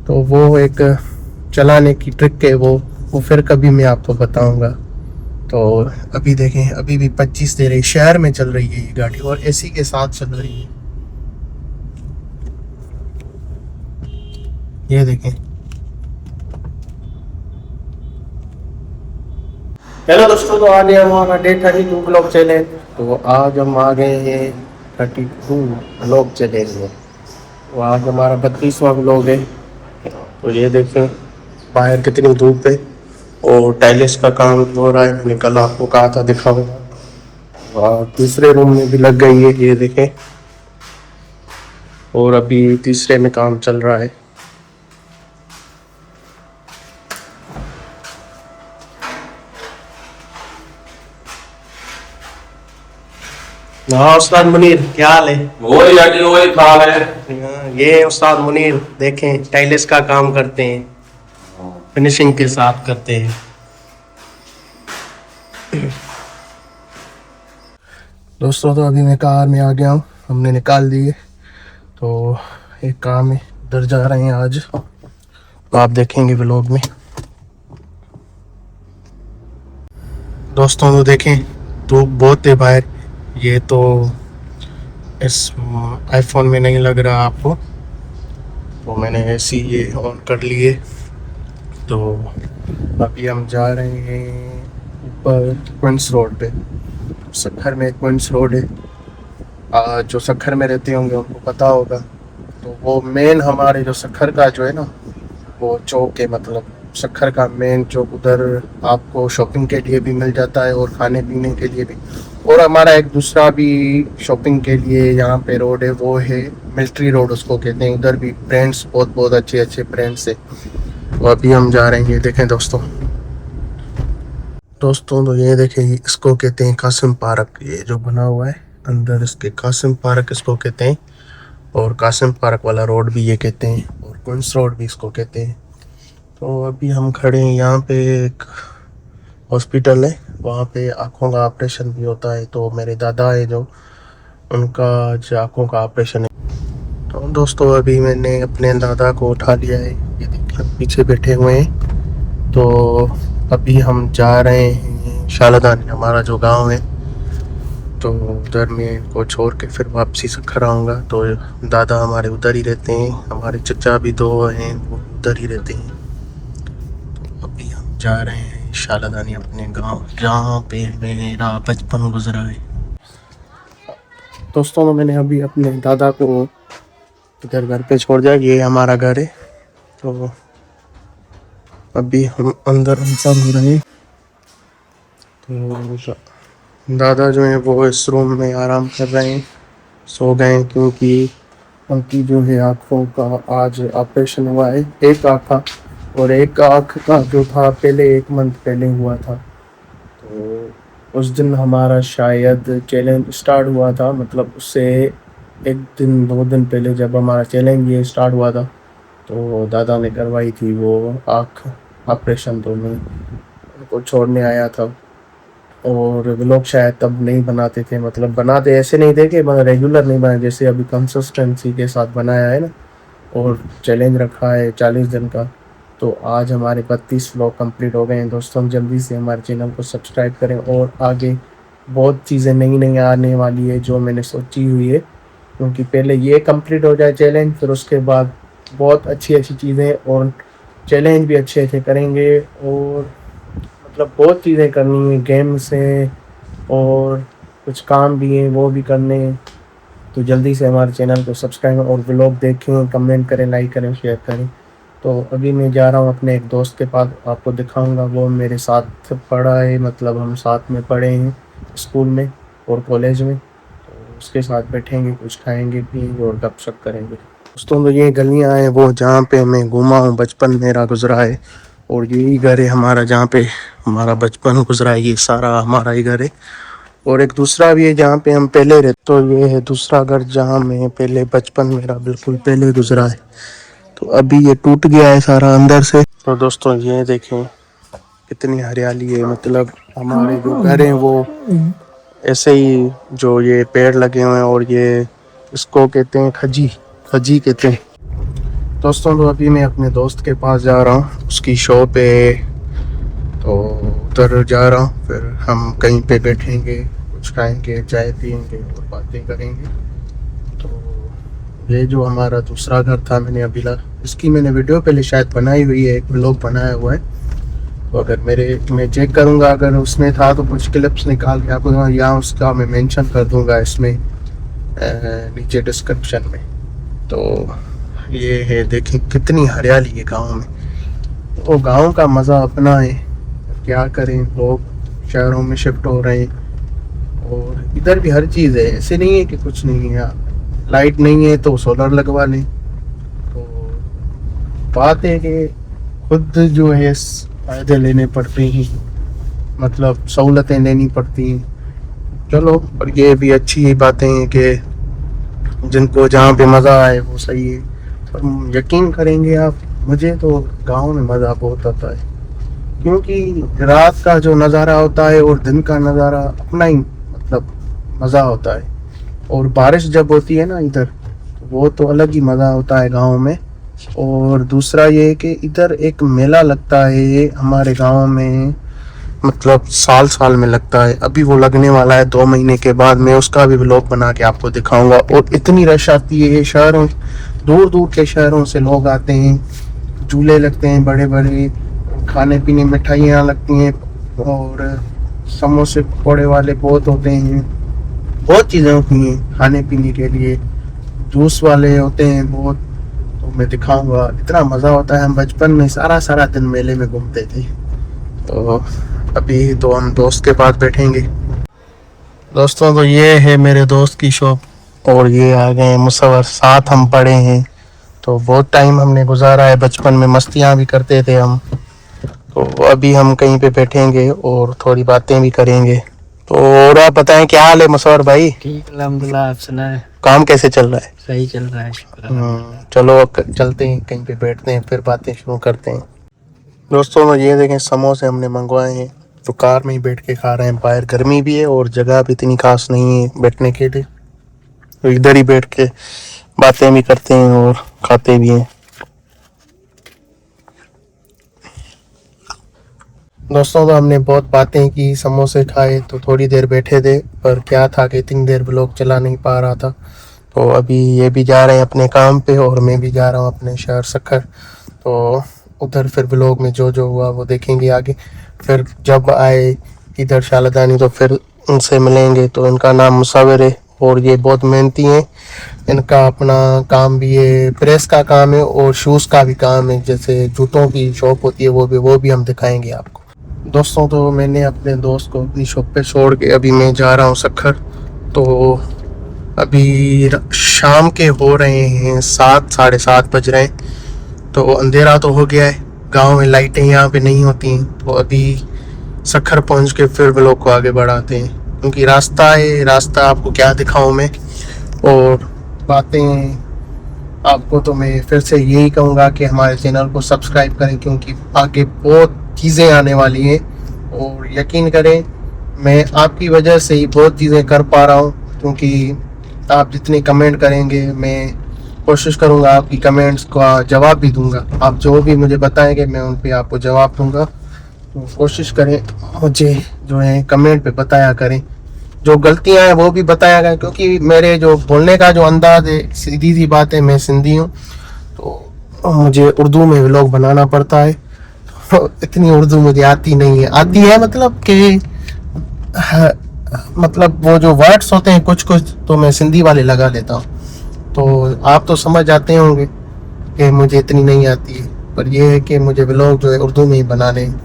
तो वो एक चलाने की ट्रिक है, वो फिर कभी मैं आपको बताऊंगा। तो अभी देखें, अभी भी 25 दे रही, शहर में चल रही है ये गाड़ी और एसी के साथ चल रही है। ये देखें। हेलो दोस्तों, तो आज है हमारा डे 32 ब्लॉग चैलेंज। तो आज हम आ गए हैं 32 ब्लॉग चैलेंज में। तो आज हमारा 32वां ब्लॉग है। तो ये देखें बाहर कितनी धूप है और टाइल्स का काम हो रहा है। मैंने कल आपको कहा था दिखाऊंगा। और दूसरे रूम में भी लग गई है, ये देखें। और अभी तीसरे में काम चल रहा है। हाँ उस्ताद मुनीर, क्या हाल है? वही लगी वही खाल है। ये उस्ताद मुनीर देखें टाइल्स का काम करते हैं, फिनिशिंग के साथ करते हैं। दोस्तों तो अभी मैं कार में आ गया हूँ, हमने निकाल दिए। तो एक काम है, उधर जा रहे हैं आज, तो आप देखेंगे व्लॉग में। दोस्तों तो देखें धूप बहुत है बाहर। ये तो इस आईफोन में नहीं लग रहा आपको, तो मैंने ऐसे ये ऑन कर लिए। तो अभी हम जा रहे हैं ऊपर क्विंस रोड पे। सखर में क्विंस रोड है। जो सखर में रहते होंगे उनको पता होगा। तो वो मेन हमारे जो सखर का जो है ना, वो चौक है, मतलब सखर का मेन चौक। उधर आपको शॉपिंग के लिए भी मिल जाता है और खाने पीने के लिए भी। और हमारा एक दूसरा भी शॉपिंग के लिए यहाँ पे रोड है, वो है मिलिट्री रोड उसको कहते हैं। उधर भी ब्रांड्स बहुत बहुत अच्छे अच्छे ब्रांड्स है। तो अभी हम जा रहे हैं, ये देखें दोस्तों। तो ये देखें, इसको कहते हैं कासिम पार्क। ये जो बना हुआ है अंदर, इसके कासिम पार्क इसको कहते हैं। और कासिम पार्क वाला रोड भी ये कहते हैं, और क्विंस रोड भी इसको कहते हैं। तो अभी हम खड़े हैं यहाँ पे, एक हॉस्पिटल है, वहाँ पे आँखों का ऑपरेशन भी होता है। तो मेरे दादा है जो, उनका जो आँखों का ऑपरेशन है। तो दोस्तों अभी मैंने अपने दादा को उठा लिया है, ये देखिए पीछे बैठे हुए हैं। तो अभी हम जा रहे हैं शालदानी, हमारा जो गांव है। तो उधर मैं इनको छोड़ के फिर वापसी से खड़ा आऊँगा। तो दादा हमारे उधर ही रहते हैं, हमारे चचा भी दो हैं, वो उधर ही रहते हैं। तो अभी हम जा रहे हैं शालदानी, अपने गांव जहाँ पे मेरा बचपन गुजरा है। दोस्तों तो मैंने अभी अपने दादा को इधर घर पे छोड़ दिया, ये हमारा घर है। तो अभी हम अंदर सब हो रहे हैं। तो दादा जो है वो इस रूम में आराम कर रहे हैं, सो गए हैं, क्योंकि उनकी जो है आँखों का आज ऑपरेशन हुआ है। एक आँख का, और एक आँख का जो था पहले 1 मंथ पहले हुआ था। तो उस दिन हमारा शायद चैलेंज स्टार्ट हुआ था, मतलब उससे 1 दिन 2 दिन पहले जब हमारा चैलेंज ये स्टार्ट हुआ था, तो दादा ने करवाई थी वो आँख ऑपरेशन। तो मैं उनको छोड़ने आया था, और व्लॉग शायद तब नहीं बनाते थे, मतलब बनाते ऐसे नहीं थे कि रेगुलर नहीं बनाए, जैसे अभी कंसिस्टेंसी के साथ बनाया है ना, और चैलेंज रखा है 40 दिन का। तो आज हमारे 32 व्लॉग कंप्लीट हो गए हैं। दोस्तों जल्दी से हमारे चैनल को सब्सक्राइब करें, और आगे बहुत चीज़ें नई नई आने वाली है जो मैंने सोची हुई है। क्योंकि पहले ये कंप्लीट हो जाए चैलेंज, फिर उसके बाद बहुत अच्छी अच्छी चीज़ें और चैलेंज भी अच्छे अच्छे करेंगे। और मतलब बहुत चीज़ें करनी है, गेम्स हैं और कुछ काम भी हैं, वो भी करने हैं। तो जल्दी से हमारे चैनल को सब्सक्राइब और व्लॉग देखें, कमेंट करें, लाइक करें, शेयर करें। तो अभी मैं जा रहा हूँ अपने एक दोस्त के पास, आपको दिखाऊंगा। वो मेरे साथ पढ़ा है, मतलब हम साथ में पढ़े हैं स्कूल में और कॉलेज में। तो उसके साथ बैठेंगे, कुछ खाएंगे पिएंगे और गपशप करेंगे। दोस्तों तो ये गलियाँ हैं वो जहाँ पे मैं घूमा हूँ, बचपन मेरा गुजरा है। और यही घर है हमारा जहाँ पे हमारा बचपन गुजरा है, ये सारा हमारा ही घर है। और एक दूसरा भी है जहाँ पे हम पहले रहते। तो ये है दूसरा घर जहाँ मैं पहले बचपन मेरा बिल्कुल पहले गुजरा है। तो अभी ये टूट गया है सारा अंदर से। तो दोस्तों ये देखें कितनी हरियाली है, मतलब हमारे जो घर हैं वो ऐसे ही, जो ये पेड़ लगे हुए हैं। और ये इसको कहते हैं खजी, खजी कहते हैं। दोस्तों तो अभी मैं अपने दोस्त के पास जा रहा हूँ, उसकी शॉप पे, तो उधर जा रहा हूँ। फिर हम कहीं पे बैठेंगे, कुछ खाएंगे, चाय पियेंगे और बातें करेंगे। तो ये जो हमारा दूसरा घर था, इसकी मैंने वीडियो पहले शायद बनाई हुई है, एक व्लॉग बनाया हुआ है। तो अगर मैं चेक करूँगा, अगर उसमें था तो कुछ क्लिप्स निकाल के आपको यहाँ उसका मैं मेंशन कर दूँगा इसमें नीचे डिस्क्रिप्शन में। तो ये है, देखें कितनी हरियाली है गांव में। तो गांव का मज़ा अपना है, क्या करें, लोग शहरों में शिफ्ट हो रहे हैं और इधर भी हर चीज़ है, ऐसे नहीं है कि कुछ नहीं है। लाइट नहीं है तो सोलर लगवा लें। तो बात है कि खुद जो है फ़ायदे लेने पड़ते हैं, मतलब सहूलतें लेनी पड़ती हैं। चलो, और ये भी अच्छी बातें हैं कि जिनको जहाँ पे मज़ा आए वो सही है। पर यकीन करेंगे आप, मुझे तो गांव में मज़ा बहुत आता है, क्योंकि रात का जो नज़ारा होता है और दिन का नज़ारा अपना ही मतलब मज़ा होता है। और बारिश जब होती है ना इधर, तो वो तो अलग ही मज़ा होता है गांव में। और दूसरा ये है कि इधर एक मेला लगता है हमारे गांव में, मतलब साल साल में लगता है। अभी वो लगने वाला है 2 महीने के बाद, मैं उसका भी व्लॉग बना के आपको दिखाऊंगा। और इतनी रश आती है, शहरों दूर दूर के शहरों से लोग आते हैं, झूले लगते हैं बड़े बड़े, खाने पीने मिठाइयाँ लगती हैं और समोसे पकौड़े वाले बहुत होते हैं, बहुत चीज़ें होती हैं खाने पीने के लिए, जूस वाले होते हैं बहुत। तो मैं दिखाऊंगा, इतना मज़ा होता है। हम बचपन में सारा सारा दिन मेले में घूमते थे। तो अभी तो हम दोस्त के पास बैठेंगे। दोस्तों तो ये है मेरे दोस्त की शॉप और ये आ गए मुसव्वर, साथ हम पढ़े हैं। तो बहुत टाइम हमने गुजारा है, बचपन में मस्तियाँ भी करते थे हम। तो अभी हम कहीं पे बैठेंगे और थोड़ी बातें भी करेंगे। तो और आप बताएं, क्या हाल है मुसव्वर भाई? ठीक, अल्हम्दुलिल्लाह। आप सुनाए? काम कैसे चल रहा है? सही चल रहा है, शुक्र। चलो अब चलते हैं, कहीं पे बैठते हैं, फिर बातें शुरू करते हैं। दोस्तों तो ये देखें, समोसे हमने मंगवाए हैं, तो कार में ही बैठ के खा रहे हैं। बाहर गर्मी भी है और जगह भी इतनी खास नहीं है बैठने के लिए, तो इधर ही बैठ के बातें भी करते हैं और खाते भी हैं। दोस्तों तो हमने बहुत बातें की, समोसे खाए, तो थोड़ी देर बैठे थे। पर क्या था कि इतनी देर व्लॉग चला नहीं पा रहा था। तो अभी ये भी जा रहे हैं अपने काम पे और मैं भी जा रहा हूँ अपने शहर सक्खर। तो उधर फिर व्लॉग में जो जो हुआ वो देखेंगे आगे। फिर जब आए इधर शालदानी तो फिर उनसे मिलेंगे। तो इनका नाम मुसव्वर है और ये बहुत मेहनती हैं। इनका अपना काम भी है, प्रेस का काम है और शूज़ का भी काम है, जैसे जूतों की शॉप होती है वो भी हम दिखाएंगे आपको। दोस्तों तो मैंने अपने दोस्त को अपनी शॉप पे छोड़ के अभी मैं जा रहा हूँ सक्खर। तो अभी शाम के हो रहे हैं 7, साढ़े 7 बज रहे हैं। तो अंधेरा तो हो गया है, गांव में लाइटें यहाँ पे नहीं होती हैं। तो अभी सक्खर पहुँच के फिर व्लॉग को आगे बढ़ाते हैं, क्योंकि रास्ता है, रास्ता आपको क्या दिखाऊं मैं। और बातें आपको तो मैं फिर से यही कहूँगा कि हमारे चैनल को सब्सक्राइब करें, क्योंकि आगे बहुत चीज़ें आने वाली हैं। और यकीन करें, मैं आपकी वजह से ही बहुत चीज़ें कर पा रहा हूँ, क्योंकि आप जितने कमेंट करेंगे मैं कोशिश करूँगा आपकी कमेंट्स का जवाब भी दूंगा। आप जो भी मुझे बताएंगे मैं उन पे आपको जवाब दूंगा। तो कोशिश करें मुझे जो है कमेंट पे बताया करें, जो गलतियां हैं वो भी बताया करें, क्योंकि मेरे जो बोलने का जो अंदाज है, सीधी सी बात है, मैं सिंधी हूँ तो मुझे उर्दू में व्लॉग बनाना पड़ता है। तो इतनी उर्दू मुझे आती नहीं है, आती है मतलब कि मतलब वो जो वर्ड्स होते हैं कुछ कुछ तो मैं सिंधी वाले लगा लेता हूँ। तो आप तो समझ जाते होंगे कि मुझे इतनी नहीं आती है। पर यह है कि मुझे व्लॉग जो है उर्दू में ही बनाने हैं।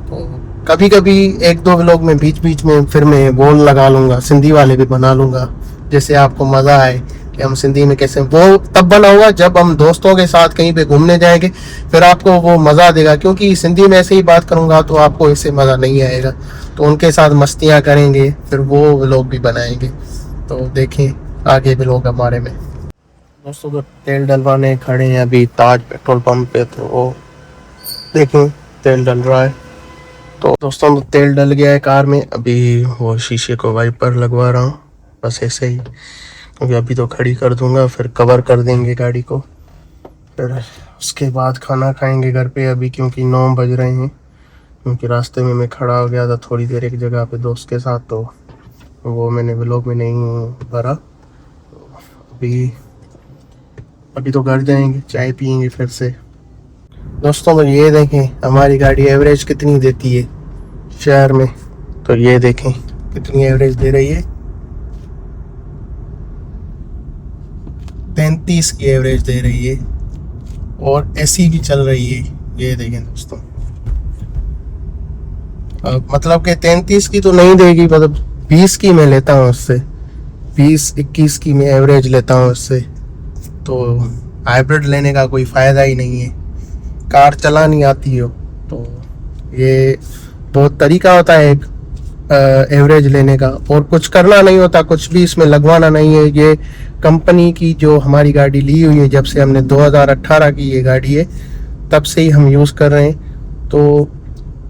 तो कभी कभी 1-2 व्लॉग में बीच बीच में फिर मैं बोल लगा लूँगा, सिंधी वाले भी बना लूँगा, जैसे आपको मज़ा आए कि हम सिंधी में कैसे। वो तब बना होगा जब हम दोस्तों के साथ कहीं पे घूमने जाएंगे, फिर आपको वो मज़ा देगा, क्योंकि सिंधी में ऐसे ही बात करूँगा तो आपको इससे मज़ा नहीं आएगा। तो उनके साथ मस्तियाँ करेंगे, फिर वो व्लॉग भी बनाएंगे। तो देखें आगे व्लॉग हमारे में। दोस्तों तो तेल डलवाने खड़े हैं अभी ताज पेट्रोल पंप पे, तो देखें तेल डल रहा है। तो दोस्तों तो तेल डल गया है कार में, अभी वो शीशे को वाइपर लगवा रहा हूँ, बस ऐसे ही, क्योंकि अभी तो खड़ी कर दूंगा फिर कवर कर देंगे गाड़ी को। फिर उसके बाद खाना खाएंगे घर पे अभी, क्योंकि 9 बज रहे हैं। क्योंकि रास्ते में मैं खड़ा हो गया था थोड़ी देर एक जगह पे दोस्त के साथ, तो वो मैंने व्लॉग में नहीं भरा। अभी अभी तो घर जाएंगे, चाय पियेंगे फिर से। दोस्तों तो ये देखें हमारी गाड़ी एवरेज कितनी देती है शहर में। तो ये देखें कितनी एवरेज दे रही है, 33 की एवरेज दे रही है, और एसी भी चल रही है। ये देखें दोस्तों, मतलब कि 33 की तो नहीं देगी, मतलब 20 की मैं लेता हूँ उससे, 20-21 की मैं एवरेज लेता हूँ उससे। तो हाइब्रिड लेने का कोई फ़ायदा ही नहीं है, कार चलानी आती हो तो ये बहुत तरीका होता है एक एवरेज लेने का, और कुछ करना नहीं होता, कुछ भी इसमें लगवाना नहीं है। ये कंपनी की जो हमारी गाड़ी ली हुई है, जब से हमने 2018 की ये गाड़ी है तब से ही हम यूज़ कर रहे हैं। तो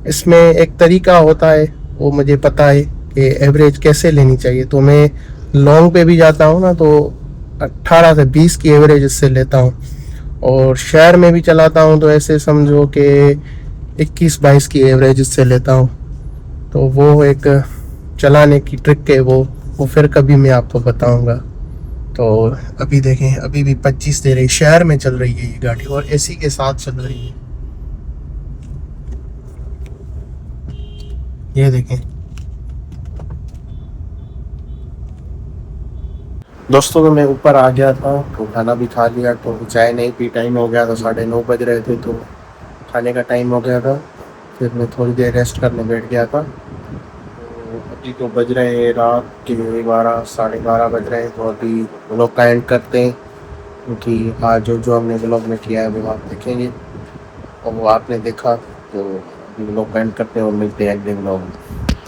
इसमें एक तरीका होता है, वो मुझे पता है कि एवरेज कैसे लेनी चाहिए। तो मैं लॉन्ग पे भी जाता हूँ ना, तो 18 से 20 की एवरेज इससे लेता हूँ, और शहर में भी चलाता हूँ तो ऐसे समझो कि 21-22 की एवरेज इससे लेता हूँ। तो वो एक चलाने की ट्रिक है, वो फिर कभी मैं आपको बताऊँगा। तो अभी देखें, अभी भी 25 दे रही, शहर में चल रही है ये गाड़ी, और एसी के साथ चल रही है। ये देखें दोस्तों, तो मैं ऊपर आ गया था, तो खाना भी खा लिया, तो चाय नहीं पी, टाइम हो गया था, 9:30 बज रहे थे, तो खाने का टाइम हो गया था। फिर मैं थोड़ी देर रेस्ट करने बैठ गया था। तो अभी तो बज रहे हैं रात के 12, 12:30 बज रहे हैं। तो अभी व्लॉग का एंड करते हैं, क्योंकि आज जो हमने व्लॉग में किया है वो आप देखेंगे, और वो आपने देखा। तो अभी व्लॉग का एंड करते हैं और मिलते हैं अगले व्लॉग में।